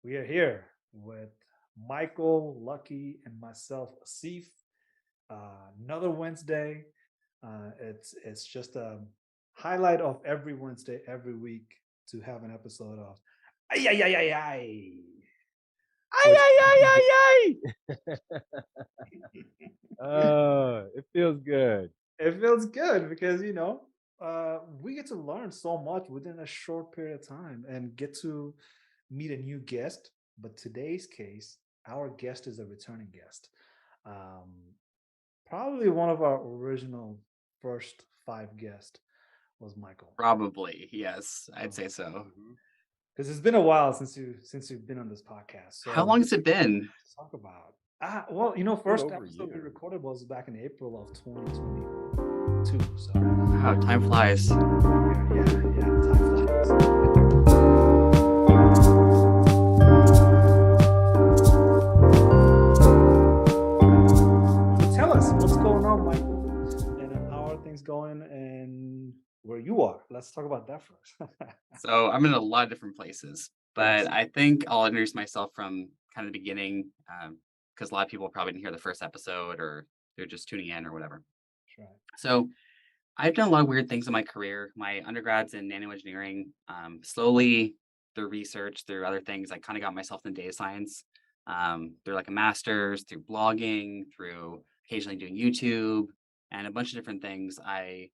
We are here with Michael, Lucky, and myself, Asif. Another Wednesday. It's just a highlight of every Wednesday, every week to have an episode of AyAyAyAi, Ay, which ay, ay, ay, ay. It feels good. it feels good because we get to learn so much within a short period of time and get to meet a new guest. But today's case, our guest is a returning guest. Um, Probably one of our original first five guests was Michael. Probably, yes, I'd So, say so. because it's been a while since you've been on this podcast, How so long has it been? let's talk about. Well, It's been first over a episode we year. recorded was back in April of 2022. So Wow, time flies. yeah, time flies. So tell us what's going on, Michael, and how are things going, and where you are. Let's talk about that first. So I'm in a lot of different places, Yes, but I think I'll introduce myself from kind of the beginning, because a lot of people probably didn't hear the first episode or they're just tuning in or whatever. that's right. So I've done a lot of weird things in my career. My undergrad's in nanoengineering. Slowly through research, through other things, I kind of got myself into data science. Through like a master's, through blogging, through occasionally doing YouTube, and a bunch of different things. I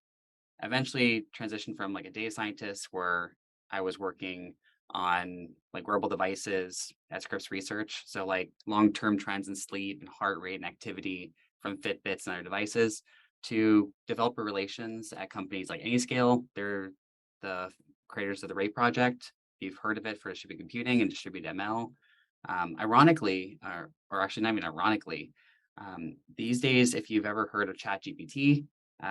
eventually transitioned from like a data scientist where I was working on like wearable devices as Scripps research. So like long-term trends in sleep and heart rate and activity from Fitbits and other devices to developer relations at companies like Anyscale. They're the creators of the Ray project. If you've heard of it for distributed computing and distributed ML. Ironically, or actually not even ironically, these days, if you've ever heard of ChatGPT,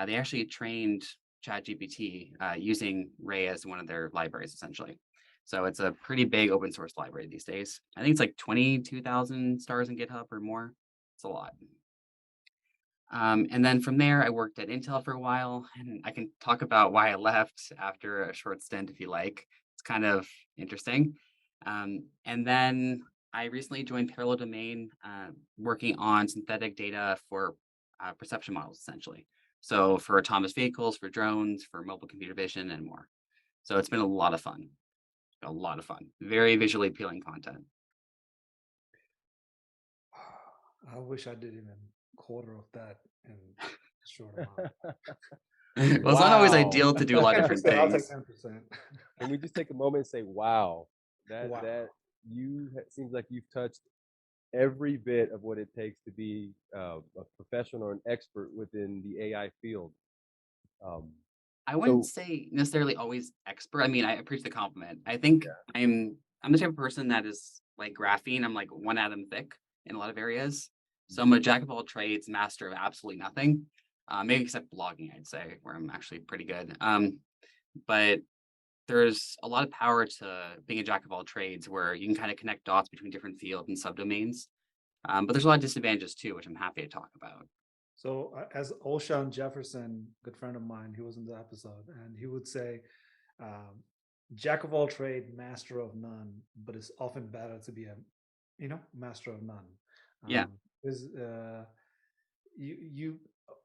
they actually trained ChatGPT using Ray as one of their libraries, essentially. So it's a pretty big open source library these days. I think it's like 22,000 stars in GitHub or more. It's a lot. And then from there, I worked at Intel for a while, and I can talk about why I left after a short stint if you like. It's kind of interesting. And then I recently joined Parallel Domain, working on synthetic data for perception models, essentially. So for autonomous vehicles, for drones, for mobile computer vision, and more. So it's been a lot of fun. A lot of fun. Very visually appealing content. I wish I did even quarter of that in a short amount. Well, it's not always Wow. ideal to do a lot of different 10%, I'll take things. 10%. Can we just take a moment and say, wow, Wow. that seems like you've touched every bit of what it takes to be a professional or an expert within the AI field. Um, I wouldn't so say necessarily always expert. I mean, I appreciate the compliment. I think I'm the type of person that is like graphene. I'm like one atom thick in a lot of areas. So I'm a jack of all trades, master of absolutely nothing. Maybe except blogging, I'd say, where I'm actually pretty good. But there's a lot of power to being a jack of all trades, where you can kind of connect dots between different fields and subdomains. But there's a lot of disadvantages too, which I'm happy to talk about. So, as O'Shawn Jefferson, good friend of mine, he was in the episode, and he would say, um, "Jack of all trade, master of none, but it's often better to be a, master of none." Yeah. Because you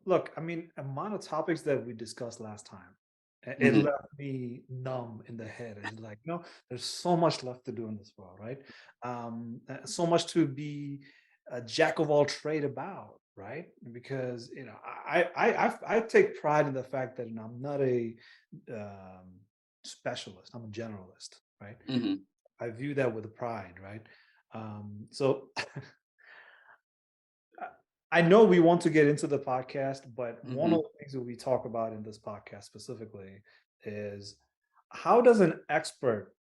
look, I mean, amount of topics that we discussed last time, it Hmm. left me numb in the head. It's like, there's so much left to do in this world, right? So much to be a jack of all trade about, right? Because I take pride in the fact that I'm not a um, specialist. I'm a generalist, right? Hmm. I view that with pride, right? So I know we want to get into the podcast, but one of Hmm. the things that we talk about in this podcast specifically is how does an expert,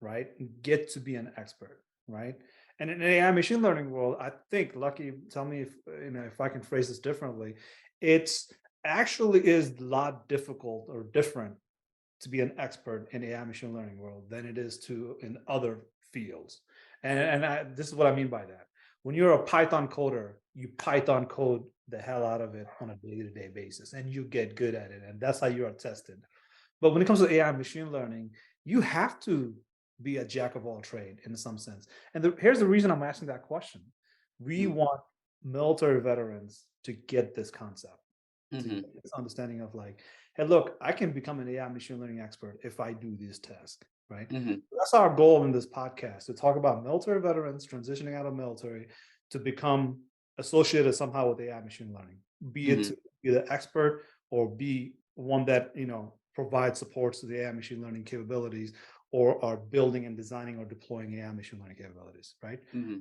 right, get to be an expert, right? And in AI machine learning world, I think, Lucky, tell me if I can phrase this differently. It's actually is a lot difficult or different to be an expert in AI machine learning world than it is to in other fields. This is what I mean by that. When you're a Python coder, you Python code the hell out of it on a day-to-day basis, and you get good at it, and that's how you are tested. But when it comes to AI machine learning, you have to. be a jack of all trade in some sense. And here's the reason I'm asking that question. We Mm-hmm. want military veterans to get this concept, to Mm-hmm. get this understanding of like, hey, look, I can become an AI machine learning expert if I do this task, right? Mm-hmm. That's our goal in this podcast, to talk about military veterans transitioning out of military to become associated somehow with AI machine learning, be it Mm-hmm. to be the expert or be one that provides supports to the AI machine learning capabilities, or are building and designing or deploying AI machine learning capabilities, right? Mm-hmm.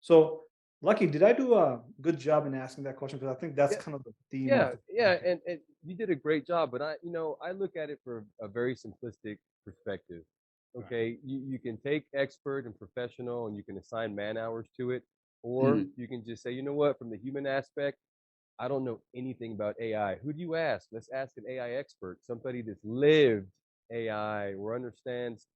So, Lucky, did I do a good job in asking that question? Because I think that's Yeah, kind of the theme of yeah, the yeah, podcast. and you did a great job. But I look at it for a very simplistic perspective. Right. Okay, you can take expert and professional, and you can assign man hours to it, or Mm-hmm. you can just say, you know what, from the human aspect, I don't know anything about AI. Who do you ask? Let's ask an AI expert, somebody that's lived AI or understands,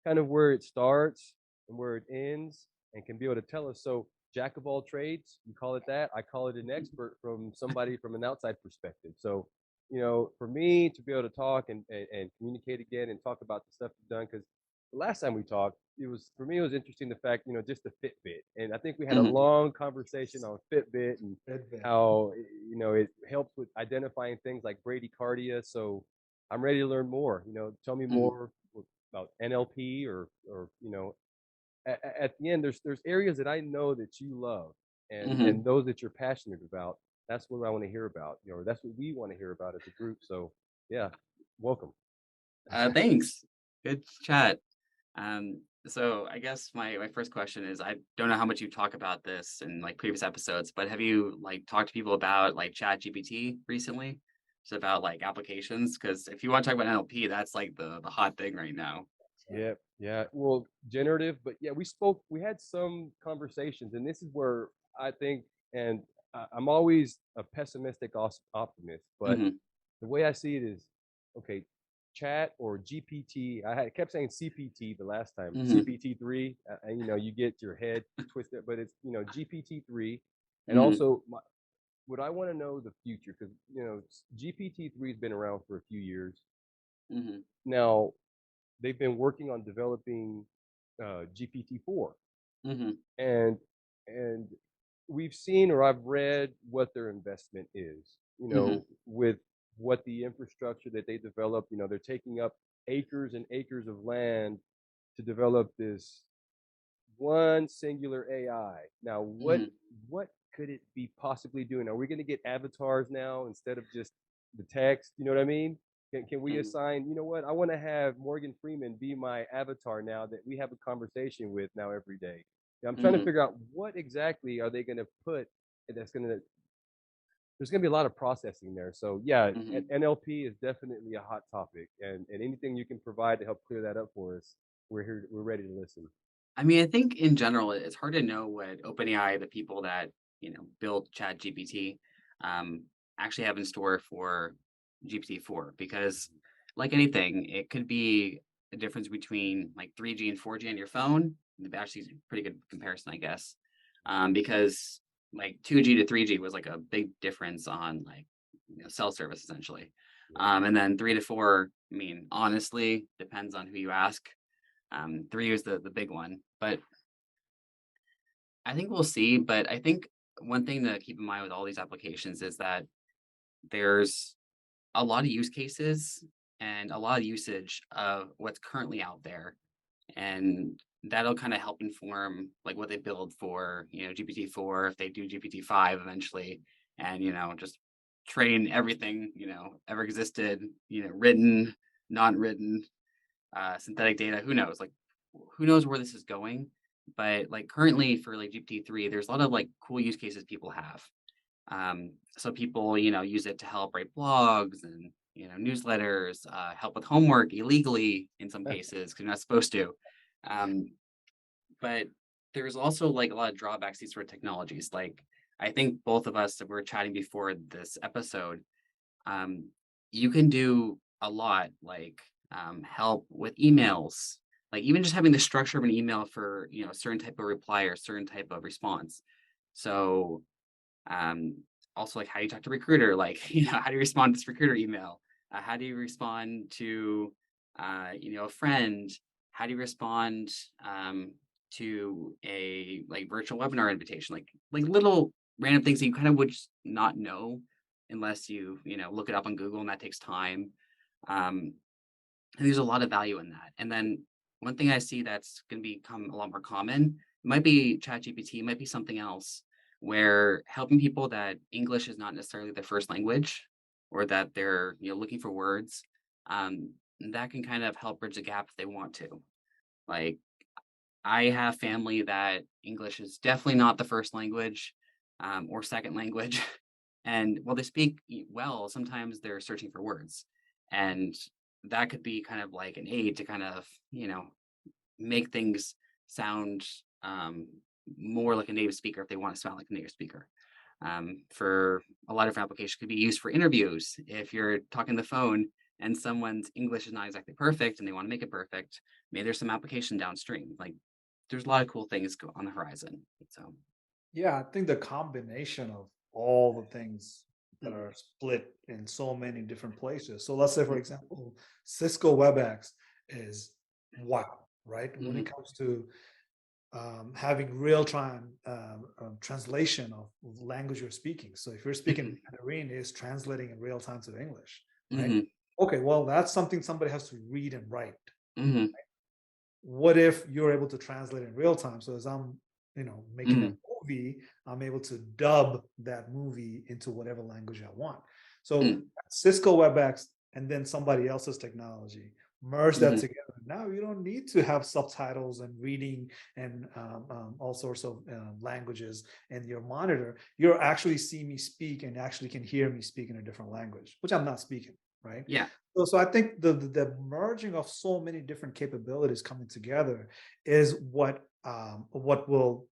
kind of where it starts and where it ends and can be able to tell us. So, jack of all trades, you call it that. I call it an expert from somebody from an outside perspective. So, for me to be able to talk and communicate again and talk about the stuff you've done, because the last time we talked, it was for me, it was interesting the fact, just the Fitbit. And I think we had a Mm-hmm. long conversation on Fitbit and Tidbit. how it helps with identifying things like bradycardia. So I'm ready to learn more. Tell me Mm-hmm. more about NLP or at the end there's areas that I know that you love Mm-hmm. and those that you're passionate about. That's what I want to hear about. That's what we want to hear about as a group. So yeah, welcome. Thanks. Good chat. So I guess my first question is, I don't know how much you talk about this in like previous episodes, but have you like talked to people about like Chat GPT recently? Just about like applications? Because if you want to talk about NLP, that's like the hot thing right now. Yeah, yeah. Well, generative, but yeah, we had some conversations, and this is where I think, and I'm always a pessimistic optimist, but Mm-hmm. the way I see it is, okay, chat or GPT. Kept saying CPT the last time, Mm-hmm. CPT-3, and you get your head twisted, but it's GPT-3, and Mm-hmm. also what I want to know the future, because GPT-3 has been around for a few years Mm-hmm. now. They've been working on developing GPT-4, Mm-hmm. and and we've seen or I've read what their investment is. Mm-hmm. With what the infrastructure that they develop. They're taking up acres and acres of land to develop this one singular AI. Now, Mm-hmm. what could it be possibly doing? Are we going to get avatars now instead of just the text? You know what I mean? Can we Mm-hmm. assign? You know what? I want to have Morgan Freeman be my avatar now that we have a conversation with now every day. I'm trying to Mm-hmm. figure out what exactly are they going to put that's going to. There's going to be a lot of processing there. So yeah, Mm-hmm. NLP is definitely a hot topic, and anything you can provide to help clear that up for us, we're here. We're ready to listen. I mean, I think in general, it's hard to know what OpenAI, the people that build Chat GPT, um, actually have in store for GPT-4, because, like anything, it could be a difference between like 3G and 4G on your phone. Actually, is a pretty good comparison, I guess, because like 2G to 3G was like a big difference on like cell service essentially, and then 3 to 4. I mean, honestly, depends on who you ask. 3 is the big one, but I think we'll see. But I think one thing to keep in mind with all these applications is that there's a lot of use cases and a lot of usage of what's currently out there, and that'll kind of help inform like what they build for GPT-4 if they do GPT-5 eventually, and just train everything ever existed, written, non-written, synthetic data. Who knows? Like, who knows where this is going? But like currently for like GPT-3, there's a lot of like cool use cases people have. So people, use it to help write blogs and newsletters, help with homework illegally in some cases because you're not supposed to. Um, but there's also like a lot of drawbacks to these sort of technologies. Like I think both of us that were chatting before this episode, um, you can do a lot, like help with emails, like even just having the structure of an email for a certain type of reply or certain type of response. So um, also like how you talk to a recruiter, like how do you respond to this recruiter email? How do you respond to a friend? how do you respond to a like virtual webinar invitation, like little random things that you kind of would just not know unless you look it up on Google, and that takes time. Um, and there's a lot of value in that. And then one thing I see that's going to become a lot more common, it might be ChatGPT, it might be something else, where helping people that English is not necessarily their first language, or that they're looking for words. Um, that can kind of help bridge the gap if they want to. Like, I have family that English is definitely not the first language, or second language. And while they speak well, sometimes they're searching for words. And that could be kind of like an aid to kind of make things sound more like a native speaker if they want to sound like a native speaker. For a lot of different applications, could be used for interviews. If you're talking on the phone and someone's English is not exactly perfect and they want to make it perfect, maybe there's some application downstream. Like, there's a lot of cool things on the horizon. So, Yeah, I think the combination of all the things that mm, are split in so many different places. So let's say, for mm, example, Cisco WebEx is wow, right? When it mhm, comes to having real-time translation of language you're speaking. So if you're speaking mhm, Mandarin, it's translating in real time to English, right? mhm, Okay, well, that's something somebody has to read and write. mhm, What if you're able to translate in real time? So as I'm, making a mhm, movie, I'm able to dub that movie into whatever language I want. So mm, Cisco WebEx and then somebody else's technology, merge that mhm, together. Now you don't need to have subtitles and reading and all sorts of languages in your monitor. You're actually see me speak and actually can hear me speak in a different language, which I'm not speaking, right? yeah. So I think the merging of so many different capabilities coming together is what will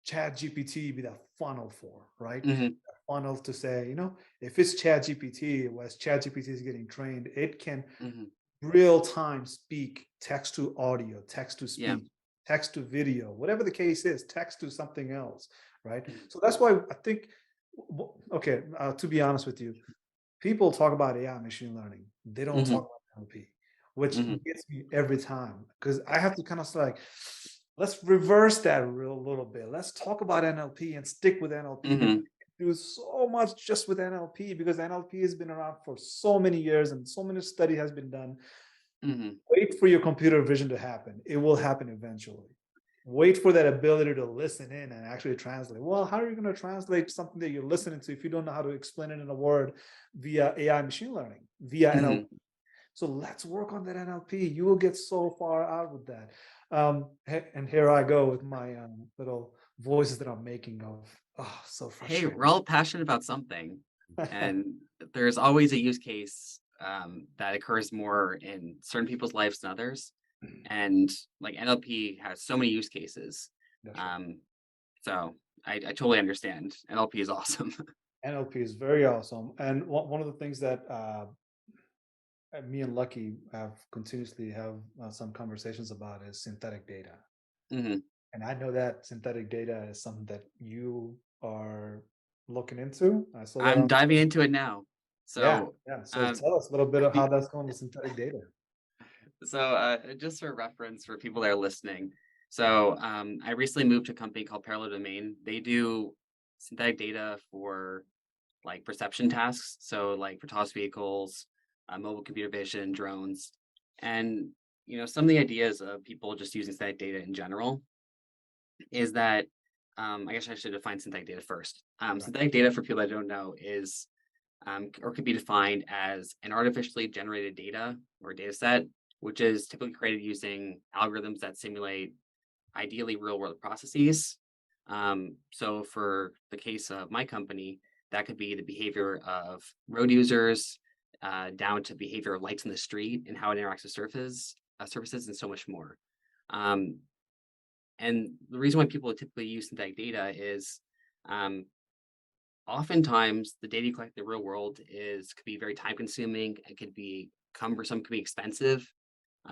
Chat GPT be that funnel for, right? Mhm, That funnel to say, if it's Chat GPT, as Chat GPT is getting trained, it can mhm, real time speak text to audio, text to yeah. speech, text to video, whatever the case is, text to something else, right? Mhm, So that's why I think, okay, to be honest with you, people talk about AI machine learning. They don't talk mhm, about NLP, which mhm, gets me every time because I have to kind of like, let's reverse that a little bit. Let's talk about NLP and stick with NLP because mhm, we can do so much just with NLP because NLP has been around for so many years and so many study has been done. mhm, Wait for your computer vision to happen. It will happen eventually. Wait for that ability to listen in and actually translate. Well, how are you going to translate something that you're listening to if you don't know how to explain it in a word via AI machine learning, via NLP? mhm. So let's work on that NLP. You will get so far out with that. And here I go with my little voices that I'm making of, oh, so Hey, frustrating. we're all passionate about something, and there's always a use case that occurs more in certain people's lives than others. And like NLP has so many use cases. That's right. Um, so I totally understand. NLP is awesome. NLP is very awesome. And one of the things that me and Lucky have continuously have some conversations about is synthetic data. Mhm. And I know that synthetic data is something that you are looking into. I saw that I'm on. diving into it now. Yeah, So, yeah. So um, tell us a little bit of how that's going with synthetic data. just for reference for people that are listening. So, I recently moved to a company called Parallel Domain. They do synthetic data for like perception tasks. So, like for autonomous vehicles, mobile computer vision, drones, and some of the ideas of people just using synthetic data in general is that I guess I should define synthetic data first. Right. Synthetic data, for people that don't know, is or can be defined as an artificially generated data or data set, which is typically created using algorithms that simulate ideally real world processes. So, for the case of my company, that could be the behavior of road users, down to behavior of lights in the street and how it interacts with surfaces, and so much more. Um, and the reason why people typically use synthetic data is um, oftentimes the data you collect in the real world could be very time consuming. It could be cumbersome, could be expensive,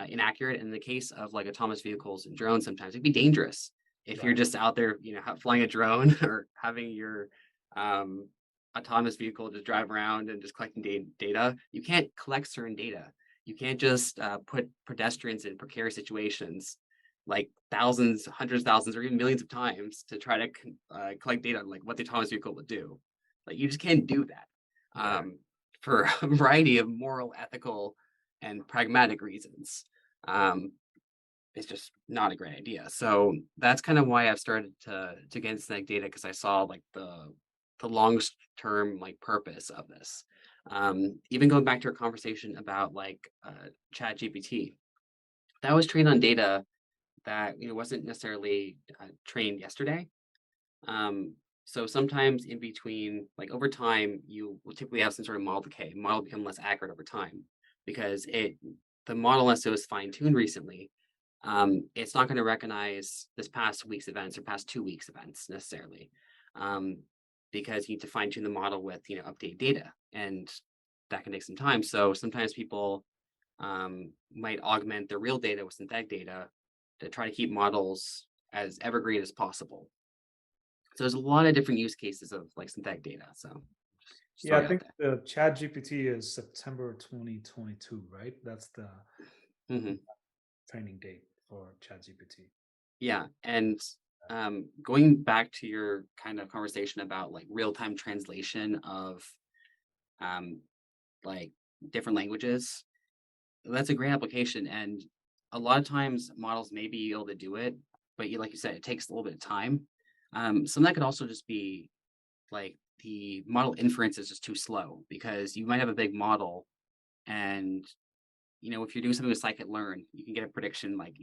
inaccurate. In the case of like autonomous vehicles and drones, sometimes it'd be dangerous if you're Right. just out there, flying a drone or having your um, autonomous vehicle just drive around and just collecting data. You can't collect certain data. You can't just put pedestrians in precarious situations like thousands, hundreds of thousands, or even millions of times to try to collect data on like what the autonomous vehicle would do. Like you just can't do that Right. for a variety of moral, ethical, and pragmatic reasons. Um, it's just not a great idea. So that's kind of why I've started to get into synthetic data because I saw like the long term like purpose of this. Even going back to our conversation about like Chat GPT, that was trained on data that wasn't necessarily trained yesterday. Um, so sometimes in between, like over time, you will typically have some sort of model decay. Model become less accurate over time because the model, unless it was fine tuned recently, it's not going to recognize this past week's events or past 2 weeks events necessarily, um, because you need to fine tune the model with update data, and that can take some time. So sometimes people might augment their real data with synthetic data to try to keep models as evergreen as possible. So there's a lot of different use cases of like synthetic data. So just Yeah, throwing I it out think the Chat GPT is September 2022, right? That's the there. training date for Chat GPT. Yeah, and going back to your kind of conversation about like real-time translation of um, like different languages, that's a great application. And a lot of times models may be able to do it, but like you said, it takes a little bit of time. Some of that could also just be like the model inference is just too slow because you might have a big model and if you're doing something with scikit-learn, you can get a prediction like,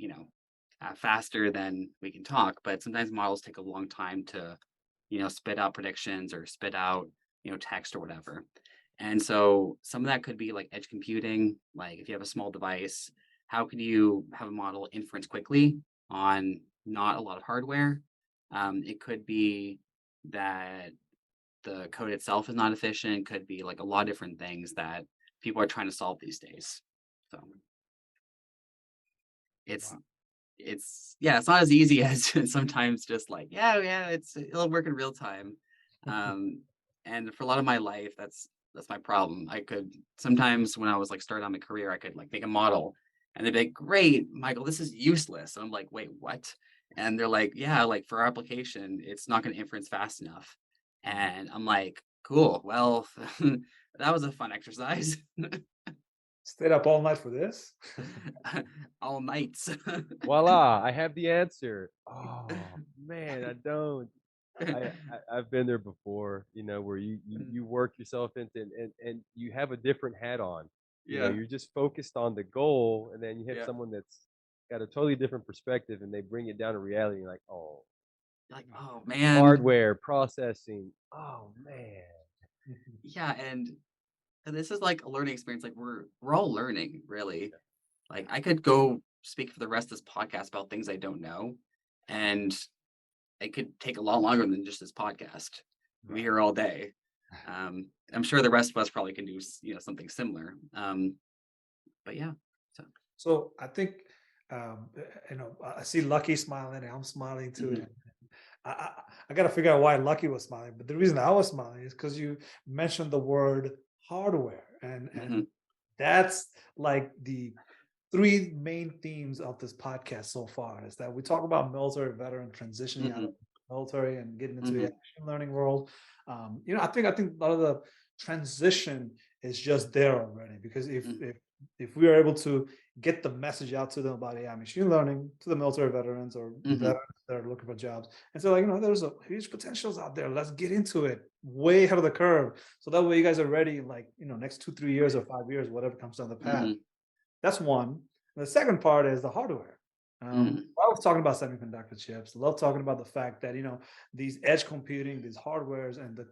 faster than we can talk. But sometimes models take a long time to, spit out predictions or spit out, text or whatever. And so some of that could be like edge computing. Like if you have a small device, how can you have a model inference quickly on not a lot of hardware? It could be that the code itself is not efficient. Could be like a lot of different things that people are trying to solve these days. So it's Wow. it's not as easy as sometimes just like, yeah, it'll work in real time. And for a lot of my life, that's my problem. I could sometimes when I was like starting out my career, I could like make a model and they'd be like, great, Michael, this is useless. And I'm like, wait, what? And they're like, yeah, like for our application, it's not going to inference fast enough. And I'm like, cool, well, that was a fun exercise. Stayed up all night for this? All nights. Voila, I have the answer. Oh man, I don't. I've been there before, where you work yourself into and you have a different hat on. Yeah. You're just focused on the goal, and then you have Yeah. someone that's got a totally different perspective, and they bring it down to reality. You're like, oh, Like, oh man. hardware processing. Oh man. Yeah, and this is like a learning experience. Like we're all learning, really. Like I could go speak for the rest of this podcast about things I don't know, and it could take a lot longer than just this podcast. We'll be Right. here all day. I'm sure the rest of us probably can do something similar. But yeah, so So I think I see Lucky smiling, and I'm smiling too. mhm, And I got to figure out why Lucky was smiling. But the reason I was smiling is because you mentioned the word hardware, and mhm, that's like the three main themes of this podcast so far. Is that we talk about military veteran transitioning out of mhm, the military and getting into the mhm, machine learning world. I think a lot of the transition is just there already because mhm, if we are able to get the message out to them about AI machine learning to the military veterans or mhm, veterans that are looking for jobs and so there's a huge potentials out there, let's get into it way ahead of the curve so that way you guys are ready like next 2-3 years or 5 years, whatever comes down the path. mhm, That's one. And the second part is the hardware. mhm, I was talking about semiconductor chips. Love talking about the fact that these edge computing, these hardwares, and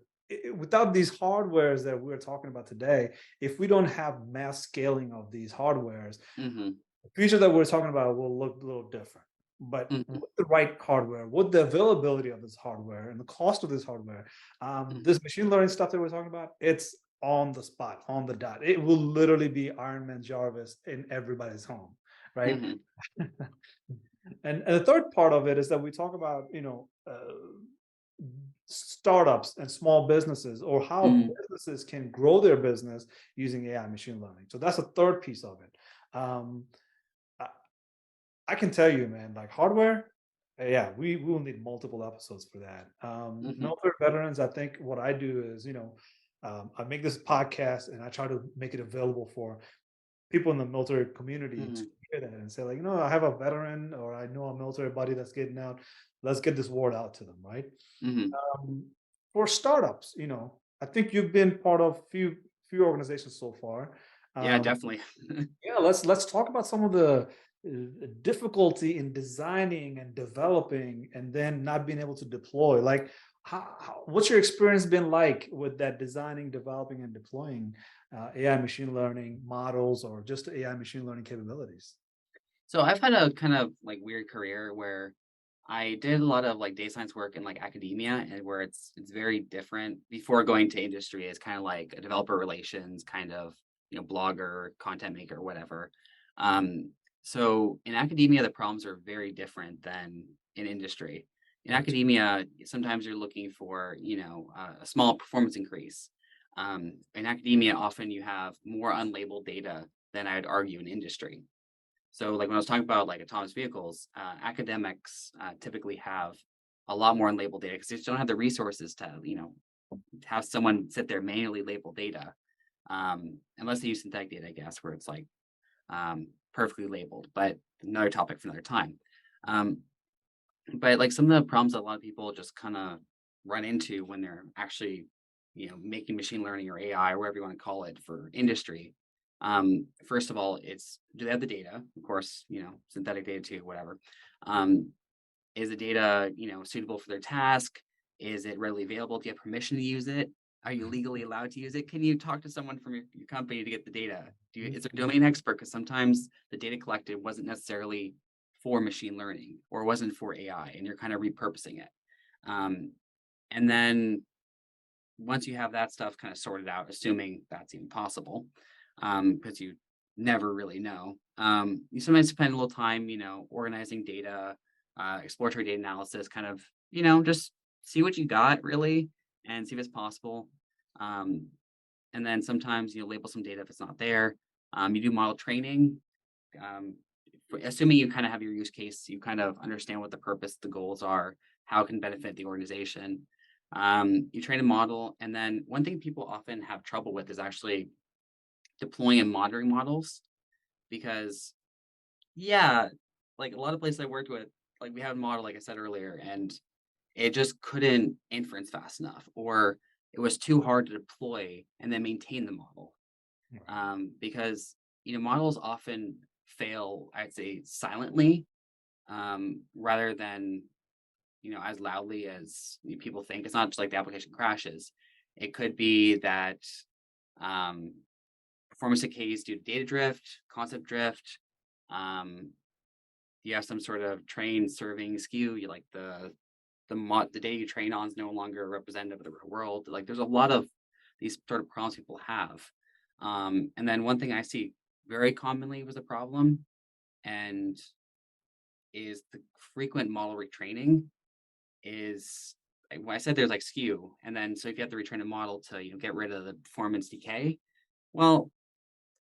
without these hardwares that we're talking about today, if we don't have mass scaling of these hardwares, mhm, the future that we're talking about will look a little different. But mhm, with the right hardware, with the availability of this hardware and the cost of this hardware, mhm, this machine learning stuff that we're talking about, it's on the spot, on the dot. It will literally be Iron Man Jarvis in everybody's home, right? mhm, And the third part of it is that we talk about startups and small businesses or how mhm, businesses can grow their business using AI machine learning. So that's a third piece of it. Um, I, I can tell you, man, like hardware, yeah, we will need multiple episodes for that. Hmm. Military veterans, I think what I do is, I make this podcast and I try to make it available for people in the military community to Hmm. hear that and say, like, I have a veteran or I know a military buddy that's getting out. Let's get this word out to them, right? Hmm. Um, for startups, I think you've been part of few organizations so far. Yeah, Um, definitely. yeah, let's talk about some of the difficulty in designing and developing and then not being able to deploy. Like, what's your experience been like with that designing, developing, and deploying AI machine learning models or just AI machine learning capabilities? So I've had a kind of like weird career where I did a lot of like data science work in like academia and where it's very different before going to industry. It's kind of like a developer relations kind of, blogger, content maker, whatever. Um, so in academia, the problems are very different than in industry. In Gotcha. academia, sometimes you're looking for, a small performance increase. In academia, often you have more unlabeled data than I'd argue in industry. So, like when I was talking about like autonomous vehicles, academics typically have a lot more unlabeled data because they just don't have the resources to, have someone sit there manually label data, unless they use synthetic data, I guess, where it's like perfectly labeled. But another topic for another time. Um, but like some of the problems that a lot of people just kind of run into when they're actually, making machine learning or AI or whatever you want to call it for industry. First of all, it's do they have the data? Of course, synthetic data too, whatever. Um, is the data, suitable for their task? Is it readily available? Do you have permission to use it? Are you legally allowed to use it? Can you talk to someone from your company to get the data? Is there a domain expert? Because sometimes the data collected wasn't necessarily for machine learning or wasn't for AI, and you're kind of repurposing it. Um, and then once you have that stuff kind of sorted out, assuming that's even possible, because you never really know, you sometimes spend a little time, organizing data, exploratory data analysis, kind of, just see what you got really and see if it's possible. Um, and then sometimes you label some data if it's not there. You do model training. Um, Assuming you kind of have your use case, you kind of understand what the purpose, the goals are, how it can benefit the organization. You train a model, and then one thing people often have trouble with is actually deploying and monitoring models because, yeah, like a lot of places I worked with, like we had a model, like I said earlier, and it just couldn't inference fast enough, or it was too hard to deploy and then maintain the model Right. because models often fail, I'd say, silently rather than as loudly as people think. It's not just like the application crashes. It could be that um, performance decays due to data drift, concept drift. Um, you have some sort of train serving skew. You like the data you train on is no longer representative of the real world. Like there's a lot of these sort of problems people have. And then one thing I see very commonly was a problem, and is the frequent model retraining is like when I said there's like skew, and then so if you have to retrain a model to get rid of the performance decay, well,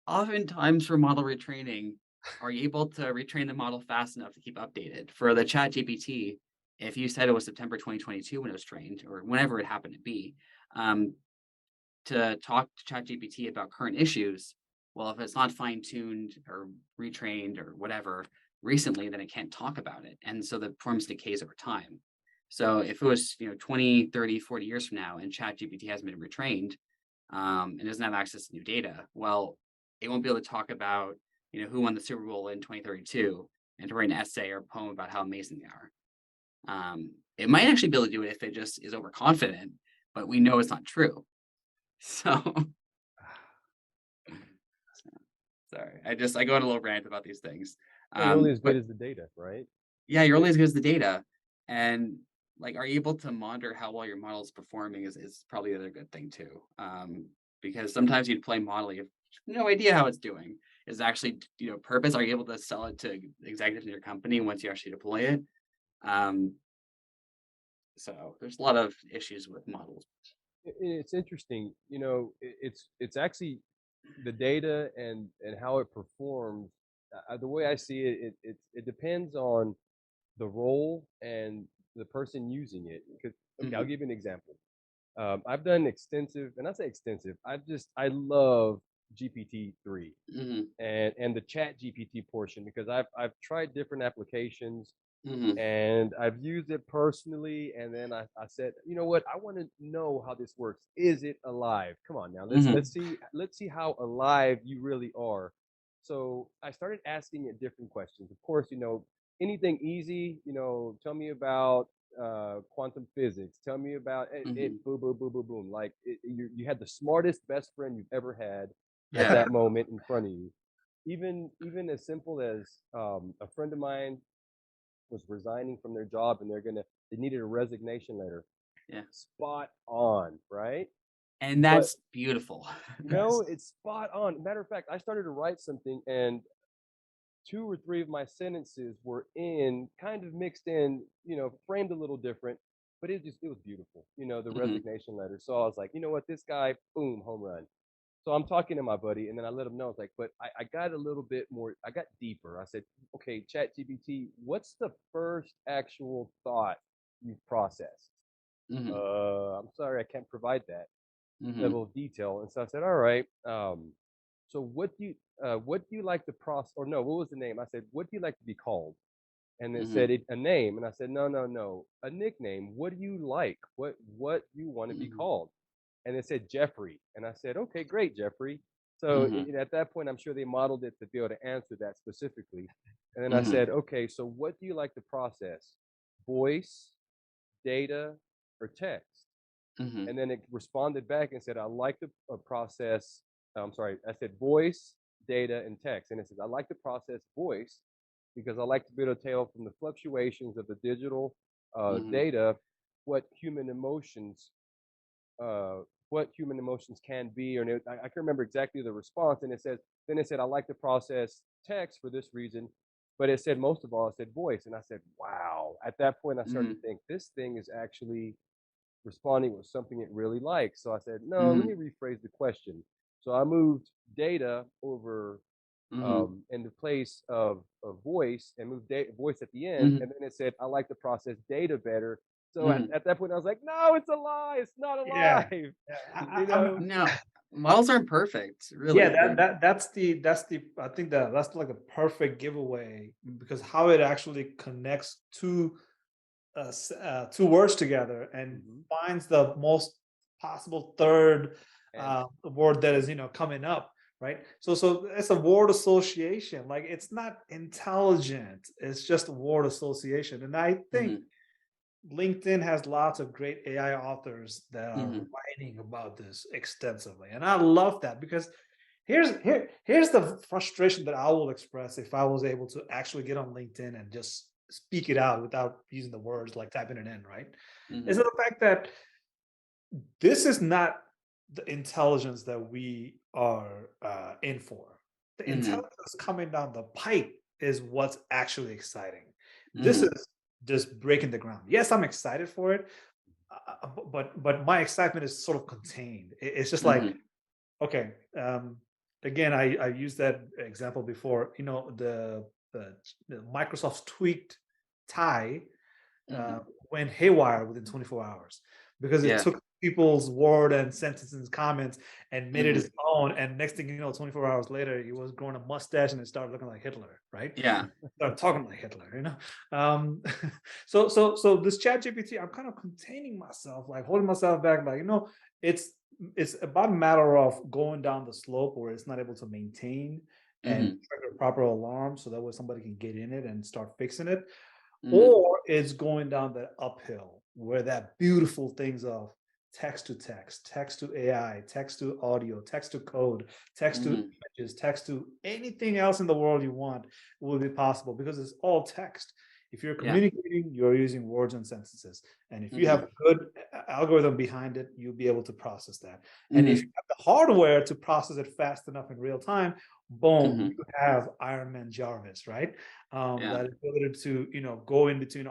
oftentimes for model retraining, are you able to retrain the model fast enough to keep updated? For the Chat GPT, if you said it was September 2022 when it was trained, or whenever it happened to be, um, to talk to Chat GPT about current issues, well, if it's not fine-tuned or retrained or whatever recently, then it can't talk about it. And so the performance decays over time. So if it was, 20, 30, 40 years from now and Chat GPT hasn't been retrained, and doesn't have access to new data, well, it won't be able to talk about, who won the Super Bowl in 2032 and to write an essay or a poem about how amazing they are. It might actually be able to do it if it just is overconfident, but we know it's not true. So sorry, I go on a little rant about these things. Well, you're only as good But as the data, right? yeah, you're only as good as the data, and like, are you able to monitor how well your model is performing is probably the other good thing too. Because sometimes you'd play model, you have no idea how it's doing. Is actually purpose? Are you able to sell it to executives in your company once you actually deploy it? Um, so there's a lot of issues with models. It's interesting, it's actually the data and how it performs, the way I see it, it depends on the role and the person using it. Because okay, I'll Mhm, give you an example. I've done extensive, and I say extensive. I love GPT-3 mhm, and the Chat GPT portion because I've tried different applications mhm, and I've used it personally. And then I said, you know what? I want to know how this works. Is it alive? Come on now, mhm, let's see how alive you really are. So I started asking it different questions. Of course, anything easy. Tell me about quantum physics. Tell me about mhm. boom, boom, boom, boom, boom. Like you had the smartest best friend you've ever had at Yeah, that moment in front of you. Even as simple as a friend of mine was resigning from their job and they needed a resignation letter. yeah, Spot on, right? and But that's beautiful. it's spot on. Matter of fact, I started to write something and two or three of my sentences were in kind of mixed in, framed a little different, but it was beautiful, the Mhm, resignation letter. So I was like, you know what, this guy, boom, home run. So I'm talking to my buddy, and then I let him know. It's like, but I got a little bit more. I got deeper. I said, okay, Chat GPT, what's the first actual thought you've processed? mhm, I'm sorry, I can't provide that mhm, level of detail. And so I said, all right. So what do you like to process? Or no, what was the name? I said, what do you like to be called? And it said mhm, a name, and I said, no, no, no, a nickname. What do you like? What you want to be mhm, called? And it said Jeffrey, and I said, okay, great, Jeffrey. So mhm, at that point, I'm sure they modeled it to be able to answer that specifically. And then I mhm, said, okay, so what do you like to process? Voice, data, or text? mhm, And then it responded back and said, I like to process. I'm sorry, I said voice, data, and text. And it says, I like to process voice because I like to be able to tell from the fluctuations of the digital mhm, data what human emotions uh, can be. Or I can remember exactly the response. And then it said, I like to process text for this reason. But it said, most of all, it said voice. And I said, wow. At that point, I started mhm, to think this thing is actually responding with something it really likes. So I said, no, let me mhm, rephrase the question. So I moved data over mhm, in the place of voice and moved voice at the end. mhm, And then it said, I like to process data better. So mhm. at that point, I was like, no, it's a lie. It's not Yeah, alive. yeah. you know? No, models aren't perfect, Yeah, really. that's the I think that's like a perfect giveaway because how it actually connects two words together and Mhm. finds the most possible third And word that is coming up, right? So it's a word association. Like it's not intelligent. It's just a word association. And I think Mhm, LinkedIn has lots of great AI authors that are mhm, writing about this extensively. And I love that because here's the frustration that I will express if I was able to actually get on LinkedIn and just speak it out without using the words like typing it in, right? Is it mhm, the fact that this is not the intelligence that we are in for. The mhm, intelligence coming down the pipe is what's actually exciting. This mhm, is just breaking the ground. Yes, I'm excited for it, but my excitement is sort of contained. It's just like mhm, okay. Again, I used that example before. The Microsoft's tweaked tie uh, mhm. went haywire within 24 hours because it Yeah. took people's word and sentences and comments and made it Mhm. his own. And next thing you know, 24 hours later, he was growing a mustache and it started looking like Hitler, right? Yeah. Started talking like Hitler. Um, so this chat GPT, I'm kind of containing myself, like holding myself back, like, it's it's about a matter of going down the slope where it's not able to maintain and Mhm, trigger proper alarm so that way somebody can get in it and start fixing it, mhm, or it's going down that uphill where that beautiful things of text to text, text to AI, text to audio, text to code, text to mhm, images, text to anything else in the world you want will be possible because it's all text. If you're yeah. communicating, you're using words and sentences. And if you have Mhm, a good algorithm behind it, you'll be able to process that. And if you mhm, have the hardware to process it fast enough in real time, boom, mhm. you have Iron Man Jarvis, right? Yeah. That ability to go in between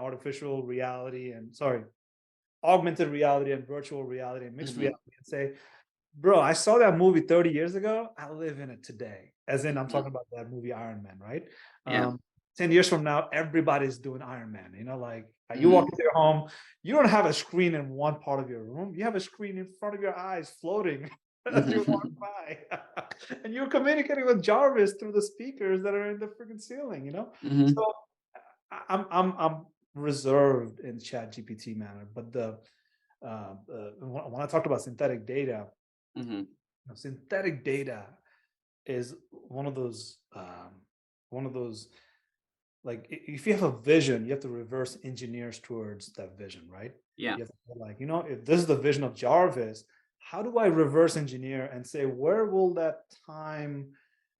augmented reality and virtual reality and mixed Mhm, reality and say, Bro, I saw that movie 30 years ago. I live in it today. As in, I'm Yeah. talking about that movie Iron Man, right? Yeah. 10 years from now, everybody's doing Iron Man. You know, like you walk Hmm. into your home, you don't have a screen in one part of your room. You have a screen in front of your eyes floating as you walk by. And you're communicating with Jarvis through the speakers that are in the freaking ceiling, you know? Hmm. So I'm reserved in Chat GPT manner, but when I talked about synthetic data, Hmm. synthetic data is one of those like if you have a vision, you have to reverse engineers towards that vision, right? Yeah. You have to go like, if this is the vision of Jarvis, how do I reverse engineer and say where will that time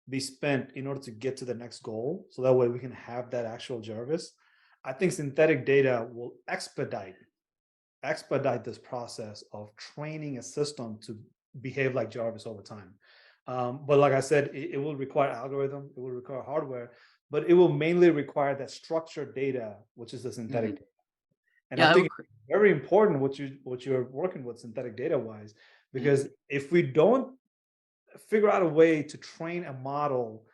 be spent in order to get to the next goal, so that way we can have that actual Jarvis? I think synthetic data will expedite this process of training a system to behave like Jarvis over time. But like I said, it will require algorithm, it will require hardware, but it will mainly require that structured data, which is the synthetic Hmm. data. And I Yeah. think it's very important what you're working with synthetic data wise, because if we don't figure out a way to train a model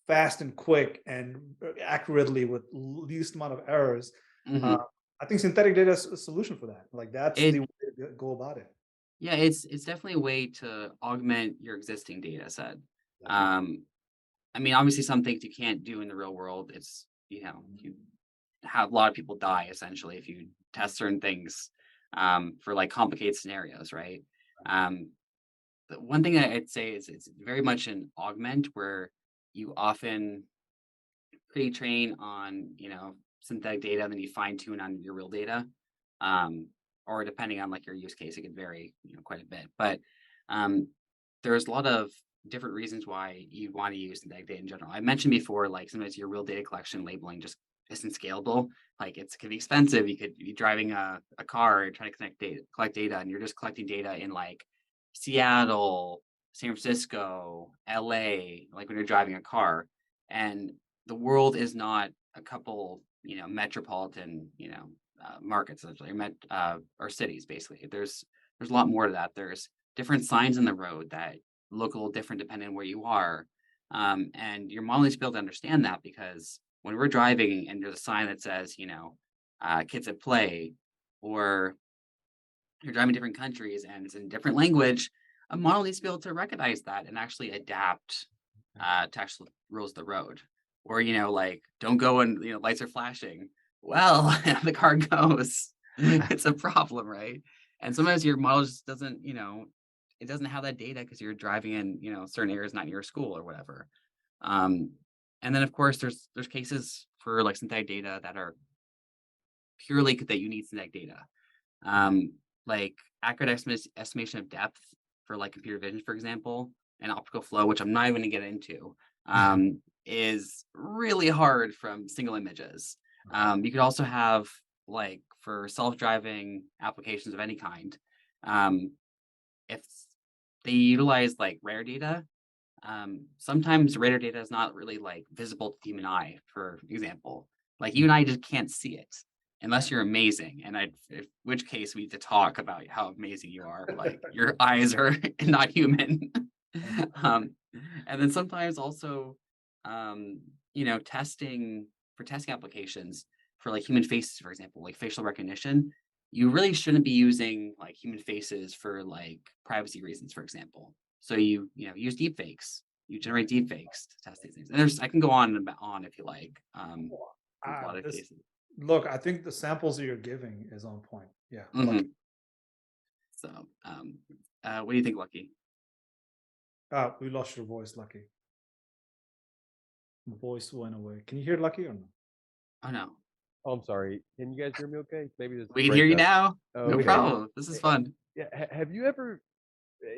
fast and quick and accurately with least amount of errors, uh, Hmm. I think synthetic data is a solution for that. Like that's the It way to go about it. Yeah, it's definitely a way to augment your existing data set. Definitely. Um, I mean, obviously, some things you can't do in the real world. It's you have a lot of people die essentially if you test certain things for like complicated scenarios, right? Um, the one thing that I'd say is it's very much an augment where you often pre-train on synthetic data, and then you fine tune on your real data. Um, or depending on like your use case, it could vary quite a bit. But um, there's a lot of different reasons why you want to use synthetic data in general. I mentioned before, like sometimes your real data collection labeling just isn't scalable. Like it could be expensive. You could be driving a car and trying to collect data, and you're just collecting data in like Seattle, San Francisco, LA, like when you're driving a car. And the world is not a couple, metropolitan, markets essentially, or cities basically. There's a lot more to that. There's different signs in the road that look a little different depending on where you are, and your model needs to be able to understand that because when we're driving and there's a sign that says, kids at play, or you're driving different countries and it's in different language, a model needs to be able to recognize that and actually adapt to actual rules of the road. Or, like don't go when lights are flashing. Well, the car goes. It's a problem, right? And sometimes your model just doesn't, it doesn't have that data because you're driving in, certain areas not near school or whatever. Um, and then of course there's cases for like synthetic data that are purely that you need synthetic data, like accurate estimation of depth for like computer vision, for example, and optical flow, which I'm not even going to get into, is really hard from single images. You could also have like for self-driving applications of any kind, um, if they utilize like radar data. Sometimes radar data is not really like visible to the human eye, for example. Like you and I just can't see it unless you're amazing. And which case we need to talk about how amazing you are. Like your eyes are not human. um, and then sometimes also, um, testing for testing applications for like human faces, for example, like facial recognition. You really shouldn't be using like human faces for like privacy reasons, for example. So use deep fakes. You generate deep fakes to test these things. And I can go on and on if you like. With a lot of This cases. look, I think the samples that you're giving is on point. Yeah, lucky. Hmm. So, what do you think, Lucky? We lost your voice, Lucky. The voice went away. Can you hear Lucky or no? Oh no, Oh, I'm sorry. Can you guys hear me okay? Maybe there's we a can hear you breakup. now. No Okay. Okay. problem. This is Eh, fun. Yeah. Have you ever,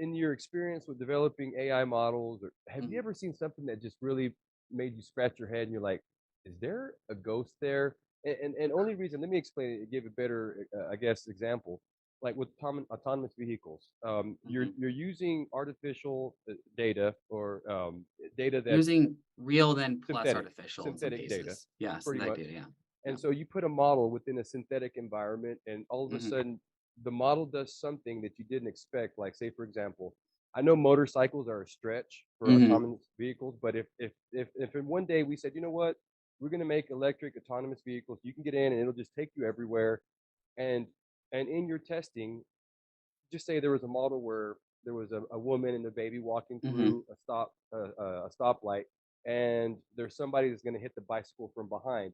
in your experience with developing AI models, or have you Mhm. ever seen something that just really made you scratch your head and you're like, is there a ghost there? And only reason, let me explain it, give a better, I guess, example. Like with autonomous vehicles, Mhm. you're using artificial data or data that's Using real then plus synthetic, artificial in some synthetic data, cases. Yeah, pretty synthetic much. data. Yeah. Yeah. And so you put a model within a synthetic environment, and all of a Hmm. sudden, the model does something that you didn't expect. Like, say, for example, I know motorcycles are a stretch for Hmm. autonomous vehicles, but if in one day we said, you know what, we're going to make electric autonomous vehicles, you can get in and it'll just take you everywhere, and in your testing, just say there was a model where there was a woman and a baby walking Hmm. through a stoplight, and there's somebody that's going to hit the bicycle from behind.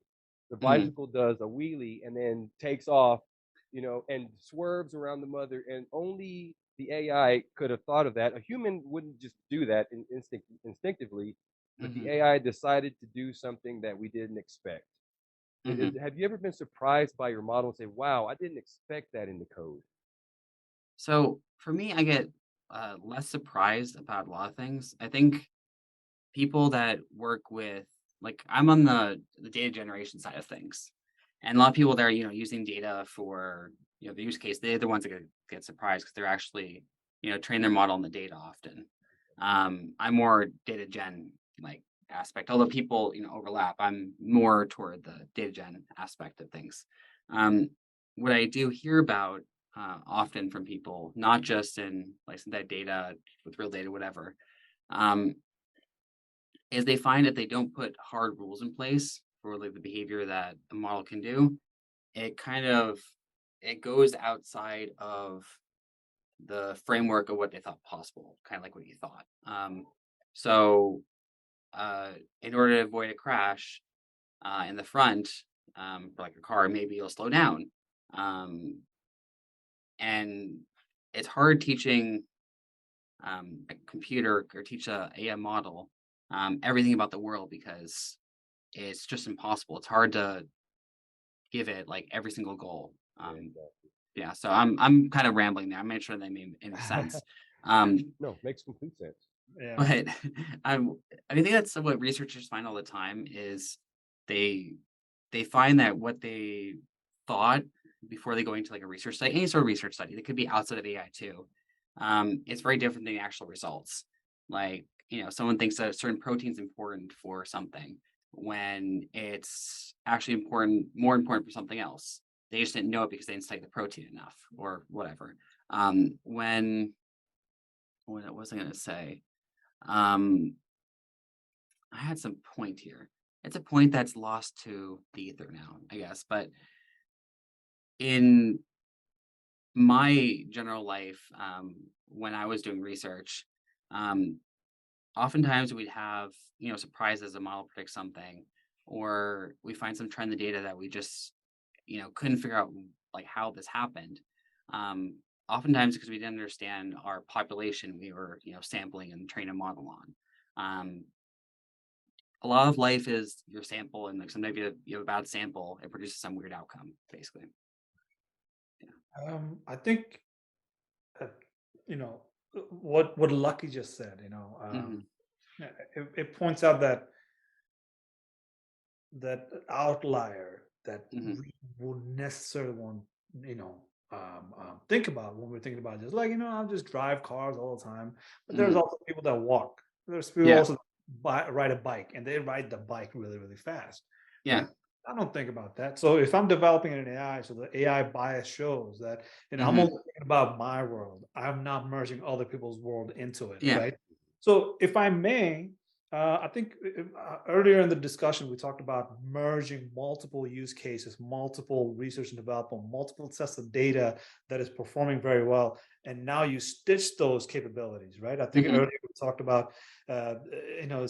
The Hmm. bicycle does a wheelie and then takes off, and swerves around the mother, and only the AI could have thought of that. A human wouldn't just do that instinctively, but the Hmm. AI decided to do something that we didn't expect. Hmm. Have you ever been surprised by your model and say, "Wow, I didn't expect that in the code"? So for me, I get less surprised about a lot of things. I think people that work with, like, I'm on the data generation side of things, and a lot of people that are using data for the use case, they're the ones that get surprised because they're actually train their model on the data often. I'm more data gen like aspect, although people overlap. I'm more toward the data gen aspect of things. Um, what I do hear about often from people, not just in like synthetic data with real data, whatever, um, is they find if they don't put hard rules in place for like the behavior that a model can do, it kind of it goes outside of the framework of what they thought possible, kind of like what you thought. So uh, in order to avoid a crash in the front, for like a car, maybe you'll slow down. Um, and it's hard teaching a computer or teach a AI model everything about the world because it's just impossible. It's hard to give it like every single goal. Yeah, exactly. Yeah, so I'm kind of rambling there. I'm not sure that made any sense. Um, No, makes complete sense. Yeah. but I think that's what researchers find all the time is they they find that what they thought before they go into like a research study, any sort of research study, that could be outside of AI too. It's very different than the actual results. Like, someone thinks that a certain protein is important for something when it's actually more important for something else. They just didn't know it because they didn't study the protein enough or whatever. When what was I going to say? Um, I had some point here. It's a point that's lost to the ether now, I guess. But in my general life, when I was doing research, um, oftentimes we'd have surprises. A model predicts something, or we find some trend in the data that we just couldn't figure out like how this happened. Um, Oftentimes because we didn't understand our population, we were sampling and training a model on. A lot of life is your sample, and like sometimes you have a bad sample, it produces some weird outcome, basically. I think uh, you know what Lucky just said. Hmm. It points out that outlier that Hmm. we would necessarily want, think about when we're thinking about just like, I'll just drive cars all the time. But there's Hmm. also people that walk. There's people Yeah. also ride a bike and they ride the bike really, really fast, Yeah. right? I don't think about that. So if I'm developing an AI, so the AI bias shows that, I'm only Hmm. thinking about my world. I'm not merging other people's world into it, Yeah. right? So if I may, I think earlier in the discussion, we talked about merging multiple use cases, multiple research and development, multiple sets of data that is performing very well. And now you stitch those capabilities, right? I think Hmm. earlier we talked about,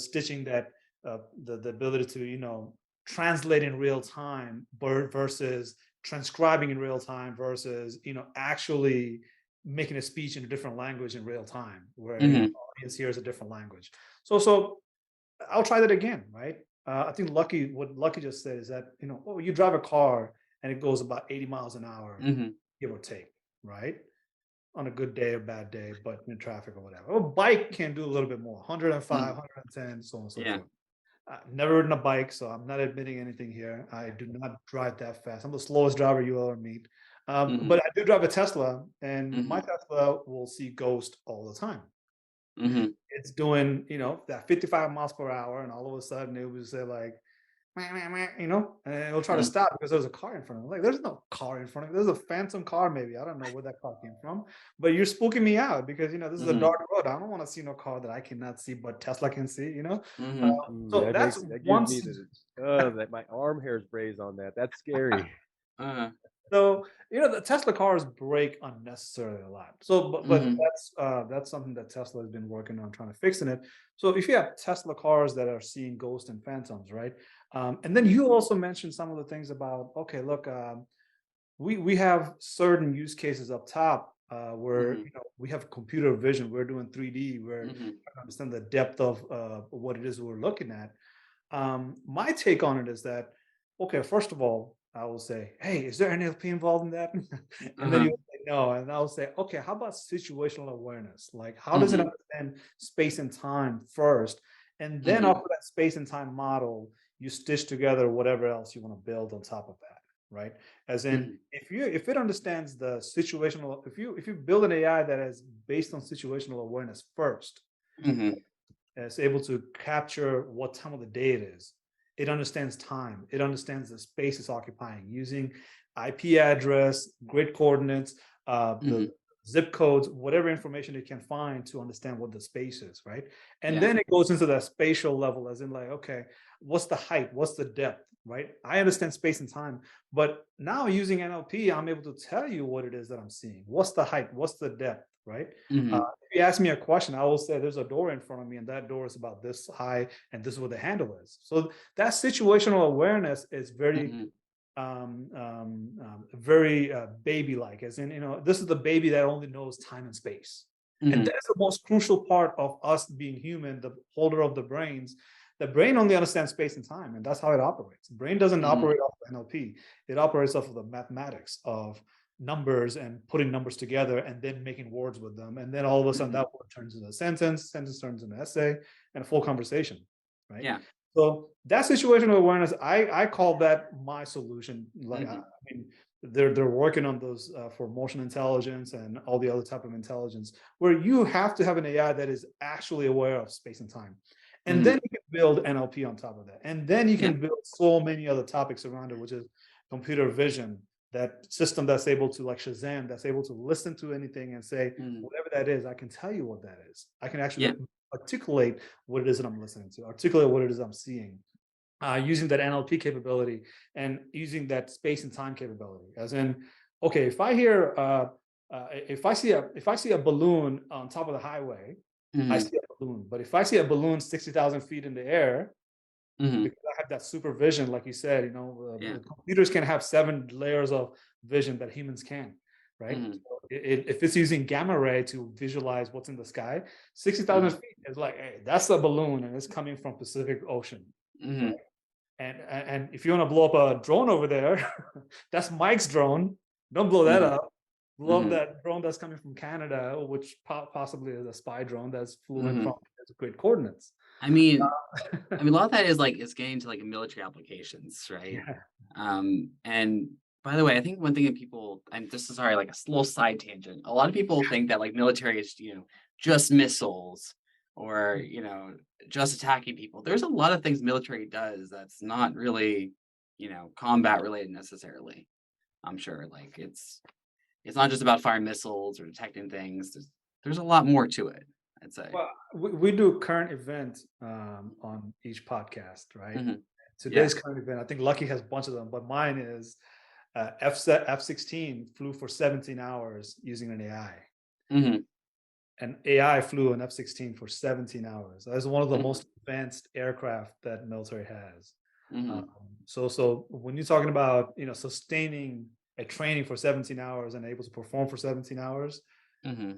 stitching that, the ability to, translate in real time versus transcribing in real time versus, actually making a speech in a different language in real time where, Hmm. audience hears a different language. So I'll try that again, right? I think what Lucky just said is that, you drive a car and it goes about 80 miles an hour, Hmm. give or take, right? On a good day or bad day, but in traffic or whatever. A bike can do a little bit more, 105, Hmm. 110, so on and so Yeah. forth. I've never ridden a bike, so I'm not admitting anything here. I do not drive that fast. I'm the slowest driver you ever meet. But Hmm. I do drive a Tesla, and my Hmm. Tesla will see ghost all the time. Hmm. It's doing, that 55 miles per hour, and all of a sudden it was say like, "Meh, meh, meh," and it'll try to Mhm. stop because there's a car in front of it. Like, there's no car in front of it. There's a phantom car, maybe. I don't know where that car came from, but you're spooking me out because this is a Mhm. dark road. I don't want to see no car that I cannot see, but Tesla can see. Mhm. Ooh, So that's that gives one. me that my arm hairs raise on that. That's scary. Uh-huh. So, the Tesla cars break unnecessarily a lot. So, but Mhm. that's something that Tesla has been working on trying to fix in it. So, if you have Tesla cars that are seeing ghosts and phantoms, right? And then you also mentioned some of the things about, okay, look, we have certain use cases up top where Mhm. we have computer vision. We're doing 3D. We're Mhm. trying to understand the depth of what it is we're looking at. My take on it is that, okay, first of all, I will say, hey, is there NLP involved in that? And then Uh-huh. you will say no. And I'll say, okay, how about situational awareness? Like, how does it Mhm. understand space and time first? And then off Mhm. of that space and time model, you stitch together whatever else you want to build on top of that, right? As in, Mhm. if it understands the situational, if you build an AI that is based on situational awareness first, Mhm. and it's able to capture what time of the day it is. It understands time. It understands the space it's occupying using IP address, grid coordinates, the Mhm. zip codes, whatever information it can find to understand what the space is, right? And Yeah. then it goes into that spatial level, as in like, okay, what's the height? What's the depth? Right? I understand space and time, but now using NLP, I'm able to tell you what it is that I'm seeing. What's the height? What's the depth? Right? Mhm. If you ask me a question, I will say there's a door in front of me, and that door is about this high, and this is what the handle is. So that situational awareness is very, Mhm. very baby-like, as in, this is the baby that only knows time and space, and Mhm. that's the most crucial part of us being human, the holder of the brains. The brain only understands space and time, and that's how it operates. Brain doesn't Mhm. operate off of NLP; it operates off of the mathematics of numbers and putting numbers together and then making words with them. And then all of a sudden Mhm. that word turns into a sentence turns into an essay and a full conversation. Right. Yeah. So that situational awareness, I call that my solution. Like I Mhm. mean, they're working on those for motion intelligence and all the other type of intelligence where you have to have an AI that is actually aware of space and time. And then Mhm. you can build NLP on top of that. And then you Yeah. can build so many other topics around it, which is computer vision, that system that's able to, like Shazam, that's able to listen to anything and say, Mhm. whatever that is, I can tell you what that is. I can actually Yeah. articulate what it is that I'm listening to, articulate what it is I'm seeing, using that NLP capability and using that space and time capability. As in, okay, if I see a balloon on top of the highway, I Mhm. see a balloon. But if I see a balloon 60,000 feet in the air, Mhm. because I have that supervision, like you said, Yeah. computers can have 7 layers of vision that humans can, right? Mhm. So if it's using gamma ray to visualize what's in the sky, 60,000 Mhm. feet is like, hey, that's a balloon and it's coming from Pacific Ocean, right? Mhm. And if you want to blow up a drone over there, that's Mike's drone. Don't blow that Mhm. up. Blow up Mhm. that drone that's coming from Canada, which possibly is a spy drone that's flew in from Mhm. great coordinates. I mean, a lot of that is like it's getting to like military applications, right? Yeah. And by the way, I think one thing that people, and this is sorry, like a little side tangent. A lot of people think that like military is, just missiles or, just attacking people. There's a lot of things military does that's not really, combat related necessarily. I'm sure. Like it's not just about firing missiles or detecting things. There's a lot more to it, I'd say. Well, we do current event on each podcast, right? Hmm. Yeah. Today's current event, I think Lucky has a bunch of them, but mine is F-16 flew for 17 hours using an AI. Hmm. And AI flew an F-16 for 17 hours. That's one of the Hmm. most advanced aircraft that military has. Um, Hmm. so when you're talking about sustaining a training for 17 hours and able to perform for 17 hours, Hmm.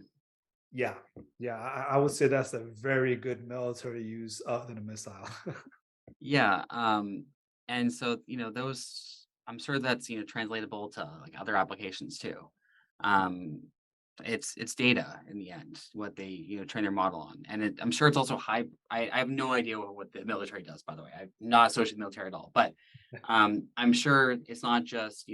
yeah, yeah, I would say that's a very good military use other than a missile. Yeah, and so, those I'm sure that's, translatable to like other applications too. Um, it's data in the end, what they, train their model on. And I'm sure it's also high. I have no idea what the military does, by the way. I'm not associated with the military at all, but I'm sure it's not just,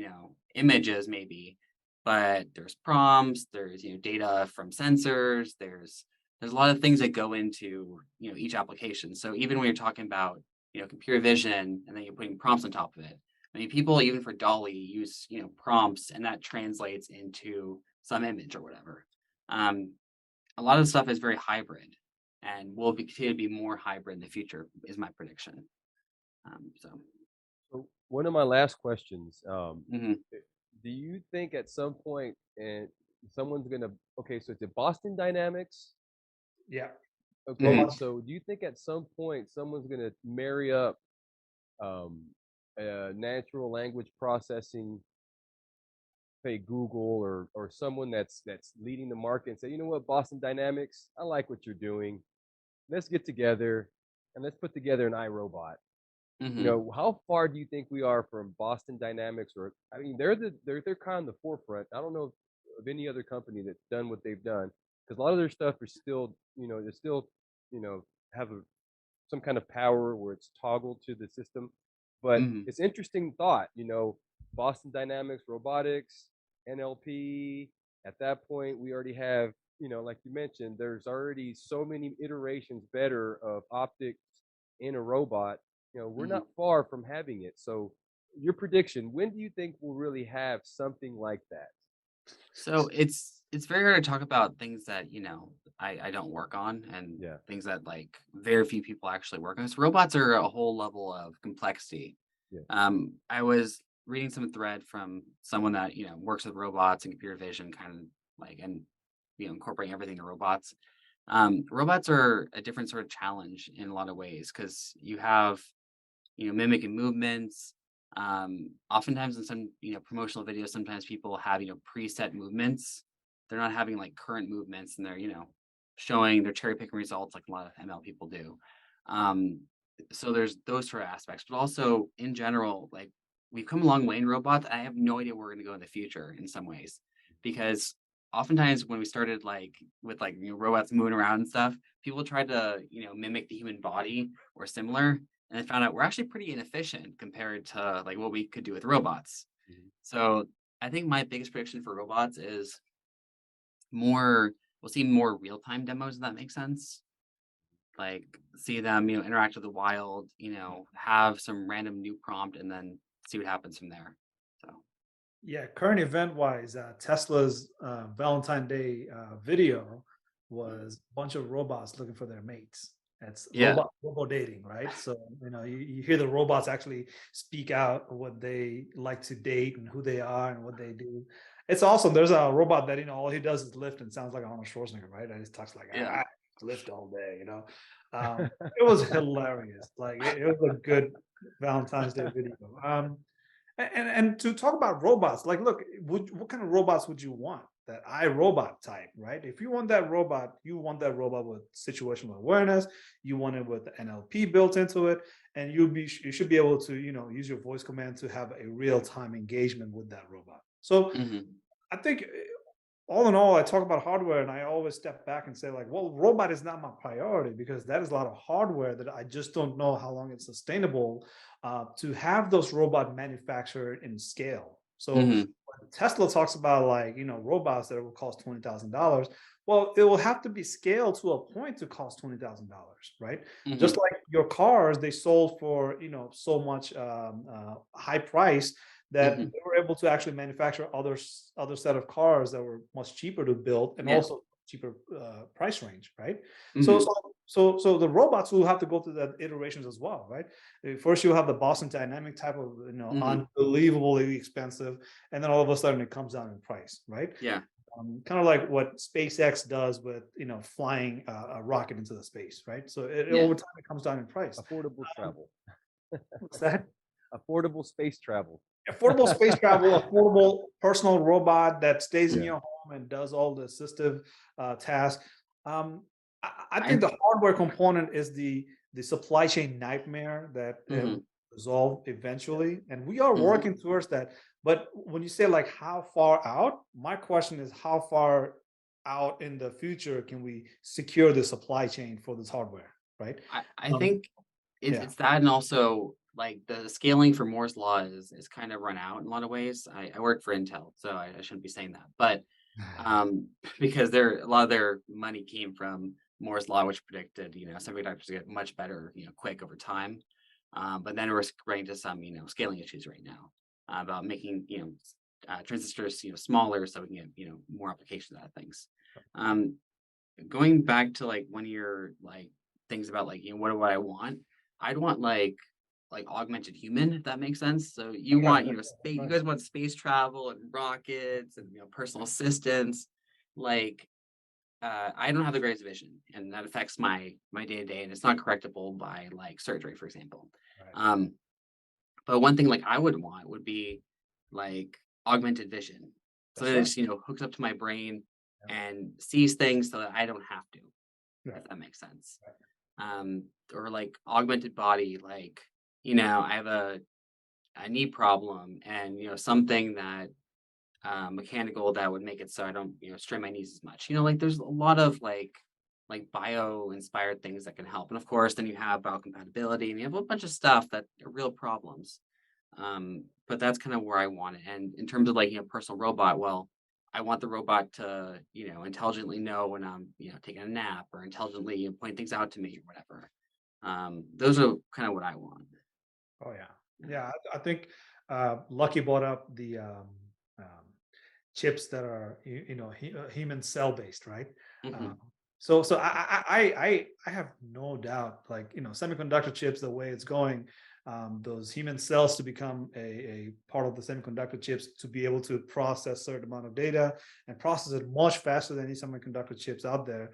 images maybe, but there's prompts, there's, data from sensors, there's a lot of things that go into, each application. So even when you're talking about computer vision, and then you're putting prompts on top of it. I mean, people even for Dolly use, prompts, and that translates into some image or whatever. Um, a lot of the stuff is very hybrid, and will continue to be more hybrid in the future, is my prediction. So, So one of my last questions, mhm. do you think at some point and someone's gonna okay, so it's a Boston Dynamics. Yeah. Okay, Robots. Mhm. so do you think at some point someone's gonna marry up um, natural language processing, say Google or someone that's leading the market and say, you know what, Boston Dynamics, I like what you're doing. Let's get together and let's put together an iRobot. Mhm. How far do you think we are from Boston Dynamics? Or I mean, they're kind of the forefront. I don't know of any other company that's done what they've done because a lot of their stuff is still, they're still, you know, have some kind of power where it's toggled to the system. But Mhm. it's interesting thought, Boston Dynamics, robotics, NLP. At that point, we already have, like you mentioned, there's already so many iterations better of optics in a robot. We're Mhm. not far from having it. So, your prediction, when do you think we'll really have something like that? So it's very hard to talk about things that, I don't work on, and Yeah. things that like very few people actually work on. So robots are a whole level of complexity. Yeah. I was reading some thread from someone that, works with robots and computer vision, kind of like, and incorporating everything to robots. Robots are a different sort of challenge in a lot of ways, because you have, mimicking movements. Oftentimes in some, promotional videos, sometimes people have, preset movements. They're not having like current movements, and they're, showing their cherry picking results like a lot of ML people do. Um, so there's those sort of aspects, but also in general, like, we've come a long way in robots. I have no idea where we're going to go in the future in some ways, because oftentimes when we started like with like, robots moving around and stuff, people tried to, mimic the human body or similar, and I found out we're actually pretty inefficient compared to like what we could do with robots. Mhm. So I think my biggest prediction for robots is more we'll see more real-time demos, if that makes sense. Like, see them, interact with the wild, have some random new prompt, and then see what happens from there. So Yeah, current event wise, Tesla's Valentine Day video was a bunch of robots looking for their mates. That's yeah. robo dating, right? So you hear the robots actually speak out what they like to date and who they are and what they do. It's awesome. There's a robot that all he does is lift and sounds like Arnold Schwarzenegger, right? And he talks like Yeah. I lift all day. It was hilarious. Like it was a good Valentine's Day video. And to talk about robots, like, look, what kind of robots would you want? That iRobot type, right? If you want that robot, you want that robot with situational awareness. You want it with the NLP built into it, and you should be able to use your voice command to have a real time engagement with that robot. So Hmm. I think all in all, I talk about hardware and I always step back and say, like, well, robot is not my priority because that is a lot of hardware that I just don't know how long it's sustainable to have those robot manufactured in scale. So Hmm. when Tesla talks about like, robots that will cost $20,000. Well, it will have to be scaled to a point to cost $20,000, right? Just Hmm. like your cars, they sold for, so much high price that Hmm. they were able to actually manufacture other set of cars that were much cheaper to build and Yeah. also cheaper price range, right? So Hmm. so so the robots will have to go through that iterations as well, right? First you have the Boston Dynamic type of Hmm. unbelievably expensive, and then all of a sudden it comes down in price, right? Yeah. Kind of like what SpaceX does with flying a rocket into the space, right? So Yeah. over time it comes down in price. Affordable travel, What's that? affordable space travel. Affordable space travel, affordable personal robot that stays in Yeah. your home and does all the assistive tasks. Um, I think I. the hardware component is the supply chain nightmare that will Hmm. resolve eventually, and we are Hmm. working towards that. But when you say like how far out, my question is how far out in the future can we secure the supply chain for this hardware, right? I Um, think it's yeah. it's that, and also like the scaling for Moore's law is kind of run out in a lot of ways. I work for Intel, so I shouldn't be saying that, but because a lot of their money came from Moore's law, which predicted, semiconductors get much better, quick over time. But then we're running into some, scaling issues right now about making, transistors, smaller so we can get, more applications out of things. Um, Going back to like one of your like things about like, what do I want? I'd want like augmented human, if that makes sense. So you Right, want, right, space, you right. guys want space travel and rockets and personal assistants. Like I don't have the greatest vision, and that affects my day to day, and it's not correctable by like surgery, for example. Right. Um, but one thing like I would want would be like augmented vision. So That's that it right. just, hooks up to my brain Yeah. and sees things so that I don't have to, Right. if that makes sense. Right. Or like augmented body, like, I have a knee problem and something that mechanical that would make it so I don't, strain my knees as much. Like there's a lot of like bio inspired things that can help. And of course, then you have biocompatibility and you have a bunch of stuff that are real problems. But that's kind of where I want it. And in terms of like, personal robot, well, I want the robot to, intelligently know when I'm, taking a nap or intelligently point things out to me or whatever. Those are kind of what I want. Oh yeah, Yeah. yeah. I think Lucky brought up the chips that are human cell based, right? Um, Hmm. so I have no doubt, like semiconductor chips, the way it's going, those human cells to become a part of the semiconductor chips to be able to process certain amount of data and process it much faster than any semiconductor chips out there.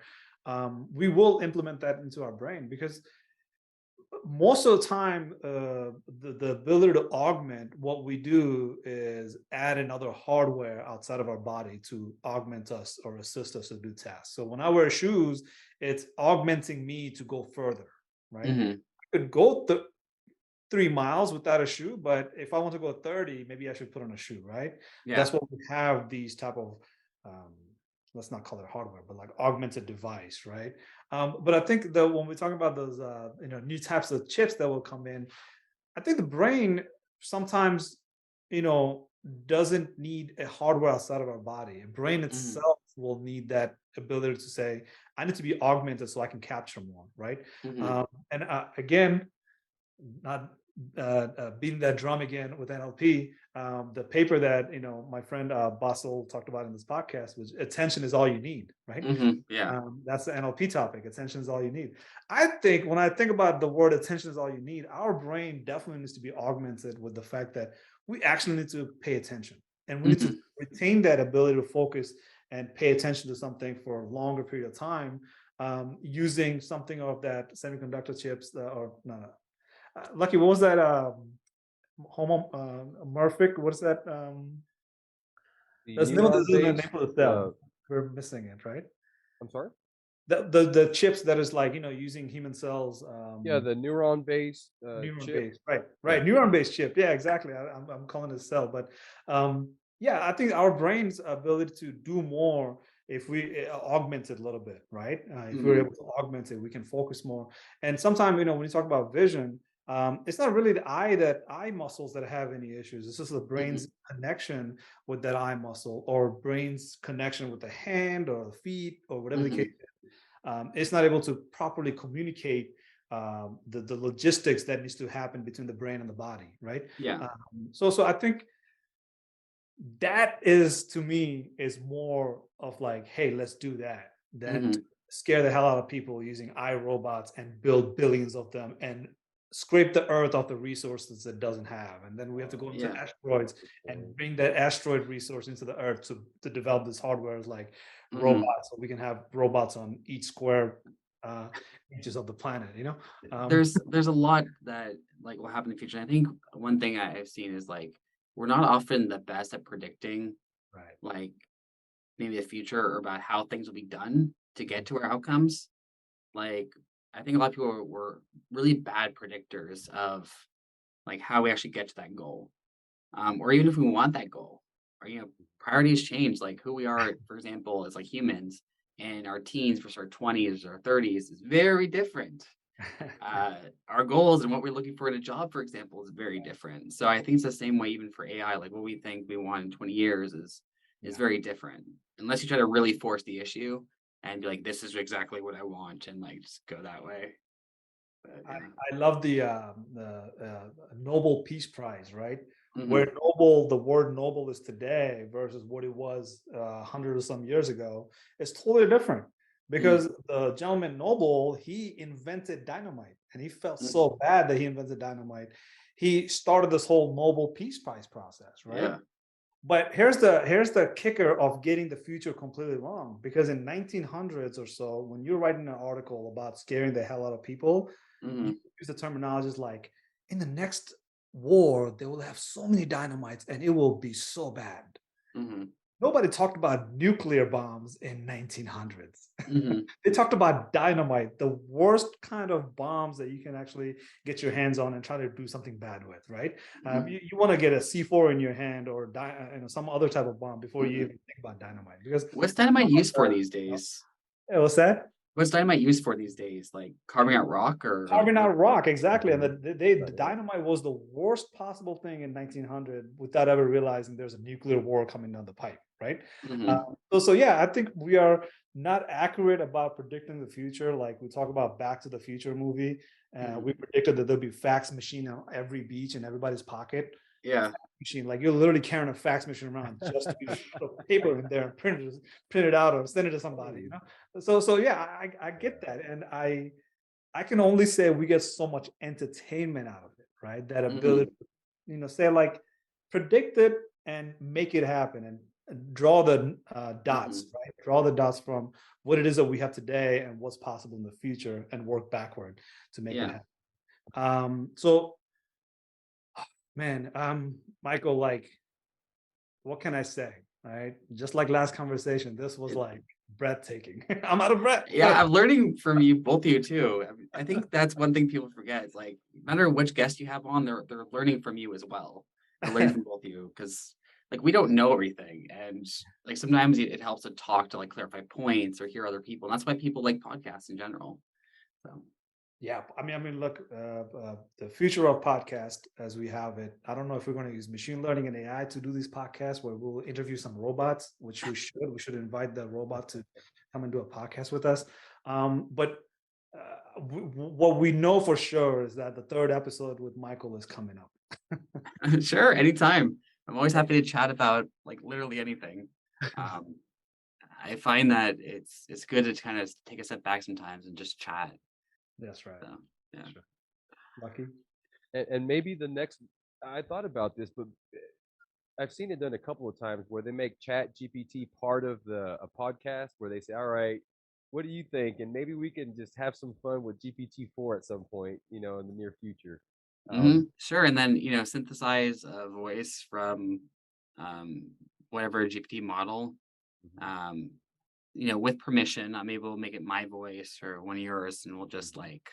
We will implement that into our brain because most of the time, the ability to augment what we do is add another hardware outside of our body to augment us or assist us to do tasks. So when I wear shoes, it's augmenting me to go further, right? Hmm. I could go 3 miles without a shoe, but if I want to go 30, maybe I should put on a shoe, right? Yeah. That's what we have these type of um, let's not call it hardware, but like augmented device, right? But I think that when we talk about those new types of chips that will come in, I think the brain sometimes, you know, doesn't need a hardware outside of our body. A brain Hmm. itself will need that ability to say, I need to be augmented so I can capture more, right? Hmm. And again, not beating that drum again with NLP. The paper that my friend Basil talked about in this podcast was attention is all you need, right? Hmm. Yeah. That's the NLP topic. Attention is all you need. I think when I think about the word attention is all you need, our brain definitely needs to be augmented with the fact that we actually need to pay attention and we need to Hmm. retain that ability to focus and pay attention to something for a longer period of time using something of that semiconductor chips or no, Lucky, what was that? Homomorphic. What is that? The That's the name of neuron the based, name of the cell. We're missing it, right? I'm sorry? The chips that is like using human cells, Yeah, the neuron based neuron chip. based, right? Yeah. Right, neuron based chip. Yeah, exactly. I'm calling it a cell, but yeah, I think our brain's ability to do more if we augment it a little bit, right? If we're Hmm. able to augment it, we can focus more. And sometimes, when you talk about vision, it's not really the eye muscles that have any issues. It's just the Hmm. brain's connection with that eye muscle, or brain's connection with the hand or the feet, or whatever the case. Hmm. It's not able to properly communicate the logistics that needs to happen between the brain and the body, right? Yeah. So I think that is, to me, is more of like, hey, let's do that than to Hmm. scare the hell out of people using iRobots and build billions of them and scrape the earth off the resources it doesn't have, and then we have to go into Yeah. asteroids Good and point. bring that asteroid resource into the earth to develop this hardware like Hmm. robots, so we can have robots on each square uh inches of the planet, There's a lot that like will happen in the future. I think one thing I've seen is like we're not often the best at predicting right. like maybe the future or about how things will be done to Mhm. get to our outcomes. Like I think a lot of people were really bad predictors of like how we actually get to that goal. Or even if we want that goal, or priorities change. Like who we are, for example, as like humans in our teens versus our 20s or 30s is very different. Our goals and what we're looking for in a job, for example, is very different. So I think it's the same way even for AI. Like what we think we want in 20 years is Yeah. very different. Unless you try to really force the issue and be like, this is exactly what I want, and like just go that way. But I, yeah. I love the Nobel Peace Prize, right? Where Hmm. noble, the word noble is today versus what it was 100 or some years ago, is totally different. Hmm. Because the gentleman Noble, he invented dynamite, and he felt Hmm. so bad that he invented dynamite. He started this whole Nobel Peace Prize process, right? Yeah. But here's the kicker of getting the future completely wrong, because in 1900s or so, when you're writing an article about scaring the hell out of people, you Hmm. use the terminologies like, in the next war they will have so many dynamites and it will be so bad. Hmm. Nobody talked about nuclear bombs in 1900s. Hmm. They talked about dynamite, the worst kind of bombs that you can actually get your hands on and try to do something bad with, right? Hmm. You want to get a C4 in your hand, or some other type of bomb, before you Hmm. even think about dynamite, because What's dynamite used for uh, these you know, days? what's that? What's dynamite used for these days? Like carving out rock or like Carving what? out rock, exactly. And Mhm. the dynamite was the worst possible thing in 1900, without ever realizing there's a nuclear war coming down the pipe, right? Hmm. So yeah, I think we are not accurate about predicting the future. Like we talk about Back to the Future movie, Hmm. we predicted that there'll be fax machine on every beach in everybody's pocket. Yeah. Machine, like you're literally carrying a fax machine around just to put paper in there and print it out or send it to somebody, you know. So yeah, I get that, and I can only say we get so much entertainment out of it, right? That ability, Hmm. say like, predict it and make it happen, and draw the dots, Hmm. right? Draw the dots from what it is that we have today and what's possible in the future, and work backward to make it Yeah. happen. So, man, Michael, like, what can I say? Right? Just like last conversation, this was like breathtaking. I'm out of breath. Yeah, I'm learning from you, both of you too. I think that's one thing people forget. It's like, no matter which guest you have on, they're learning from you as well. They're learning from both of you because like we don't know everything, and like sometimes it helps to talk to like clarify points or hear other people. And that's why people like podcasts in general. So Yeah, I mean, look, the future of podcast as we have it. I don't know if we're going to use machine learning and AI to do these podcasts, where we'll interview some robots, which we should. We should invite the robot to come and do a podcast with us. But what we know for sure is that the third episode with Michael is coming up. sure, anytime. I'm always happy to chat about like literally anything. Um, I find that it's good to kind of take a step back sometimes and just chat. That's right. So yeah. Sure. Lucky. And maybe the next, I thought about this, but I've seen it done a couple of times where they make Chat GPT part of a podcast where they say, "All right, what do you think?" And maybe we can just have some fun with GPT-4 at some point, in the near future. Um, Sure, and then, synthesize a voice from, um, whatever GPT model, mhm, um, with permission. Maybe we'll make it my voice or one of yours, and we'll just, mhm. like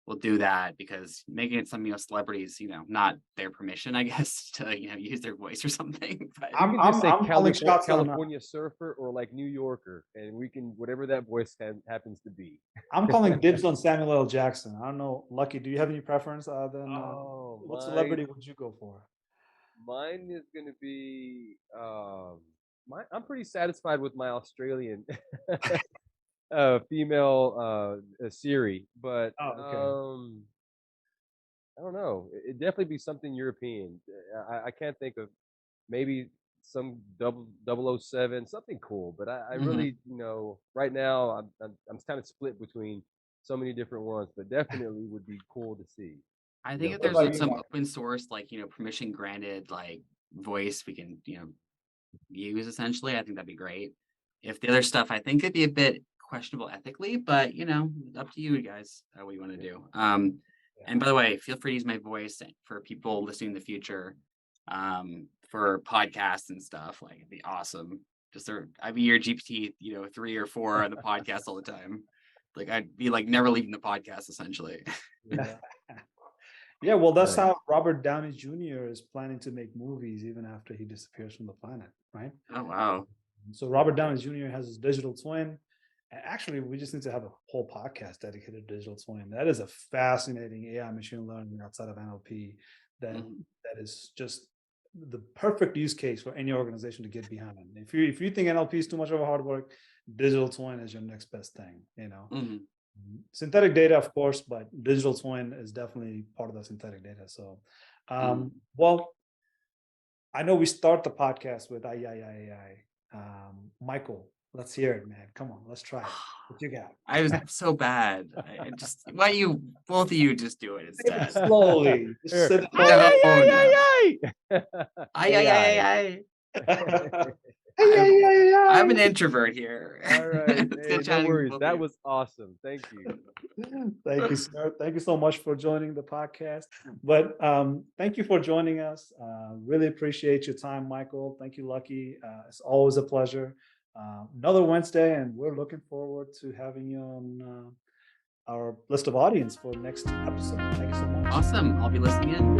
we'll do that because making it some, celebrities, not their permission, I guess, to, use their voice or something, but You I'm can just I'm say I'm calling shots on California surfer or like New Yorker, and we can whatever that voice happens to be. I'm calling dibs on Samuel L. Jackson. I don't know, Lucky. Do you have any preference? Then Oh, what celebrity would you go for? mine is gonna be I'm pretty satisfied with my Australian female Siri, but Oh, okay. I don't know. It'd definitely be something European. I can't think of maybe some double 007, something cool. But I mhm. really, right now I'm kind of split between so many different ones, but definitely would be cool to see. I You think know, if What there's, about like, you, some Mike? open source, like, permission granted, like, voice we can, use essentially, I think that'd be great. If the other stuff, I think it'd be a bit questionable ethically, but up to you guys, what you want to yeah, do. And Yeah. by the way, feel free to use my voice for people listening in the future, for podcasts and stuff. Like it'd be awesome. I'd be your GPT, 3 or 4 on the podcast all the time. Like I'd be like never leaving the podcast essentially. yeah, Yeah, well, that's nice. how Robert Downey Jr. is planning to make movies even after he disappears from the planet, right? Oh wow. So Robert Downey Jr. has his digital twin. And actually, we just need to have a whole podcast dedicated to digital twin. That is a fascinating AI machine learning outside of NLP that Mhm. that is just the perfect use case for any organization to get behind. If you think NLP is too much of a hard work, digital twin is your next best thing. Mhm. Synthetic data, of course, but digital twin is definitely part of the synthetic data. So, well, I know we start the podcast with AyAyAyAi. Michael, let's hear it, man. Come on, let's try it. What you got? I was so bad. I just why you both of you just do it Say it instead. slowly. Just Here. sit No, Ay, no. ay, I. AyAyAyAi. I'm an introvert here. All right. It's Hey, good no chatting with worries. both of That you. was awesome. Thank you. Thank you, sir. Thank you so much for joining the podcast. But thank you for joining us. Really appreciate your time, Michael. Thank you, Lucky. It's always a pleasure. Another Wednesday, and we're looking forward to having you on our list of audience for next episode. Thank you so much. Awesome. I'll be listening in.